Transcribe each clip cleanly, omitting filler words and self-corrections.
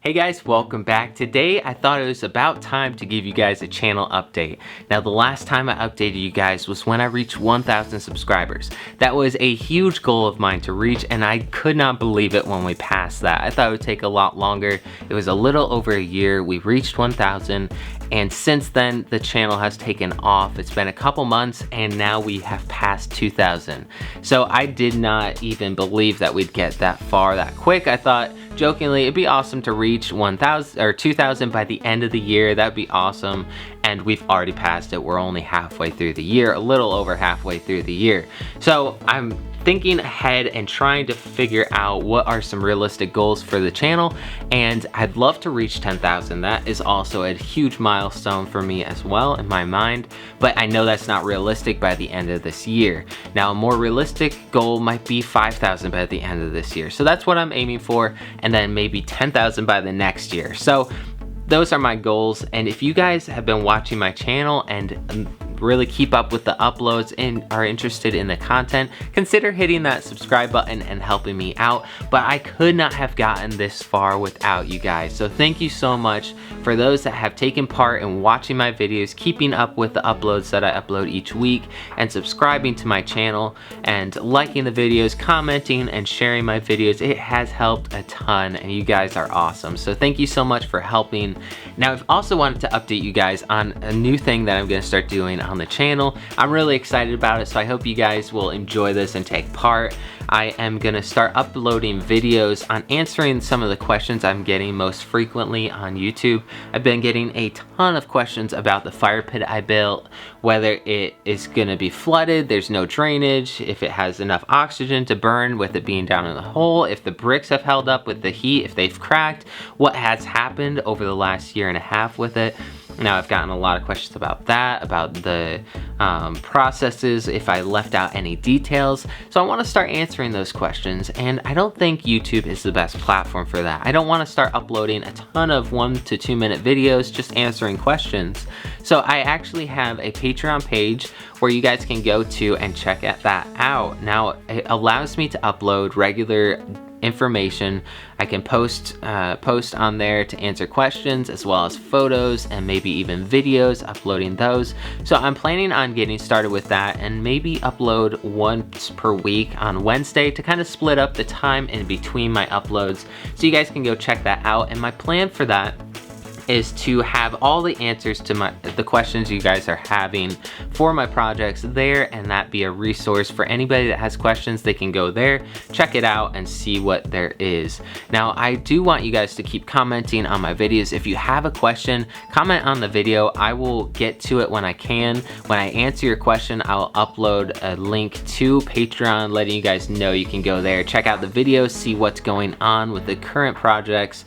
Hey guys, welcome back. Today I thought it was about time to give you guys a channel update. Now the last time I updated you guys was when I reached 1,000 subscribers. That was a huge goal of mine to reach and I could not believe it when we passed that. I thought it would take a lot longer. It was a little over a year. We reached 1,000 and since then the channel has taken off. It's been a couple months and now we have passed 2,000. So I did not even believe that we'd get that far that quick. I thought jokingly it'd be awesome to reach 1,000 or 2,000 by the end of the year. That'd be awesome, and we've already passed it. We're only halfway through the year, a little over halfway through the year. So I'm thinking ahead and trying to figure out what are some realistic goals for the channel, and I'd love to reach 10,000. That is also a huge milestone for me as well in my mind, but I know that's not realistic by the end of this year. Now a more realistic goal might be 5,000 by the end of this year. So that's what I'm aiming for, and then maybe 10,000 by the next year. So those are my goals, and if you guys have been watching my channel and really keep up with the uploads and are interested in the content, consider hitting that subscribe button and helping me out. But I could not have gotten this far without you guys. So thank you so much for those that have taken part in watching my videos, keeping up with the uploads that I upload each week, and subscribing to my channel and liking the videos, commenting and sharing my videos. It has helped a ton and you guys are awesome. So thank you so much for helping. Now I've also wanted to update you guys on a new thing that I'm going to start doing on the channel. I'm really excited about it, so I hope you guys will enjoy this and take part. I am gonna start uploading videos on answering some of the questions I'm getting most frequently on YouTube. I've been getting a ton of questions about the fire pit I built, whether it is gonna be flooded, there's no drainage, if it has enough oxygen to burn with it being down in the hole, if the bricks have held up with the heat, if they've cracked, what has happened over the last year and a half with it. Now I've gotten a lot of questions about that, about the processes, if I left out any details. So I want to start answering those questions, and I don't think YouTube is the best platform for that. I don't want to start uploading a ton of 1 to 2 minute videos just answering questions. So I actually have a Patreon page where you guys can go to and check that out. Now it allows me to upload regular information. I can post on there to answer questions as well as photos and maybe even videos, uploading those. So I'm planning on getting started with that and maybe upload once per week on Wednesday to kind of split up the time in between my uploads, so you guys can go check that out. And my plan for that is to have all the answers to the questions you guys are having for my projects there, and that be a resource for anybody that has questions. They can go there, check it out, and see what there is. Now I do want you guys to keep commenting on my videos. If you have a question, comment on the video. I will get to it when I can. When I answer your question, I'll upload a link to Patreon letting you guys know you can go there, check out the videos, see what's going on with the current projects,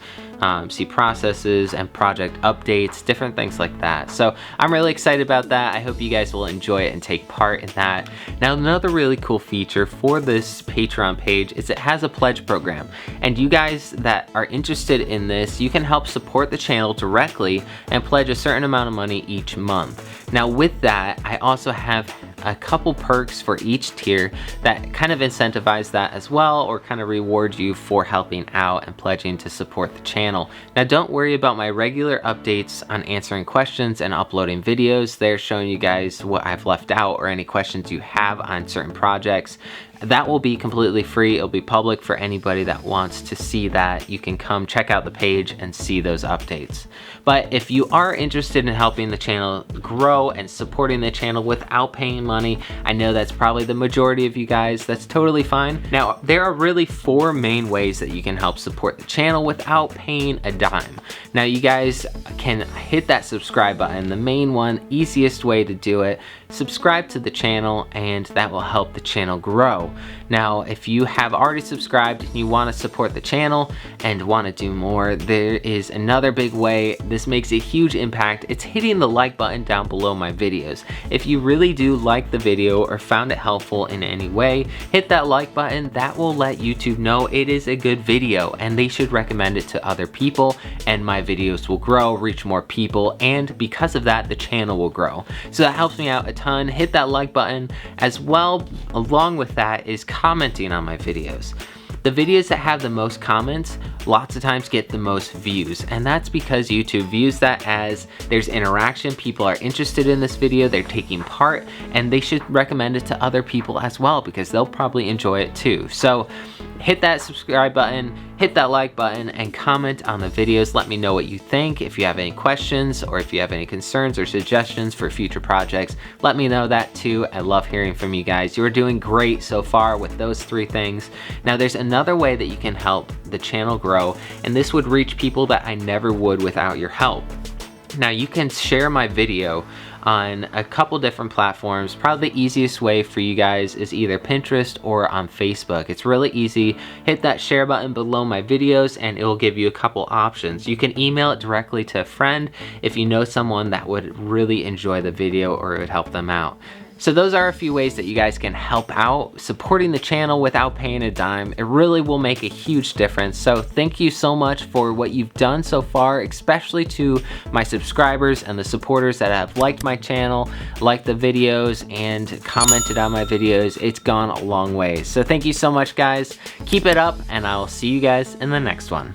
see processes and project updates, different things like that. So I'm really excited about that. I hope you guys will enjoy it and take part in that. Now another really cool feature for this Patreon page is it has a pledge program, and you guys that are interested in this, you can help support the channel directly and pledge a certain amount of money each month. Now with that, I also have a couple perks for each tier that kind of incentivize that as well, or kind of reward you for helping out and pledging to support the channel. Now don't worry about my regular updates on answering questions and uploading videos. They're showing you guys what I've left out or any questions you have on certain projects. That will be completely free. It'll be public for anybody that wants to see that. You can come check out the page and see those updates. But if you are interested in helping the channel grow and supporting the channel without paying money, I know that's probably the majority of you guys. That's totally fine. Now, there are really 4 main ways that you can help support the channel without paying a dime. Now, you guys can hit that subscribe button. The main one, easiest way to do it, subscribe to the channel, and that will help the channel grow. Now, if you have already subscribed and you want to support the channel and want to do more, there is another big way. This makes a huge impact. It's hitting the like button down below my videos. If you really do like the video or found it helpful in any way, hit that like button. That will let YouTube know it is a good video and they should recommend it to other people, and my videos will grow, reach more people, and because of that, the channel will grow. So that helps me out a ton. Hit that like button. As well, along with that is commenting on my videos. The videos that have the most comments lots of times get the most views, and that's because YouTube views that as there's interaction, people are interested in this video, they're taking part, and they should recommend it to other people as well because they'll probably enjoy it too. So hit that subscribe button, hit that like button, and comment on the videos. Let me know what you think. If you have any questions or if you have any concerns or suggestions for future projects, let me know that too. I love hearing from you guys. You're doing great so far with those 3 things. Now there's another way that you can help the channel grow, and this would reach people that I never would without your help. Now you can share my video on a couple different platforms. Probably the easiest way for you guys is either Pinterest or on Facebook. It's really easy. Hit that share button below my videos and it will give you a couple options. You can email it directly to a friend if you know someone that would really enjoy the video or it would help them out. So those are a few ways that you guys can help out supporting the channel without paying a dime. It really will make a huge difference. So thank you so much for what you've done so far, especially to my subscribers and the supporters that have liked my channel, liked the videos, and commented on my videos. It's gone a long way. So thank you so much, guys. Keep it up, and I will see you guys in the next one.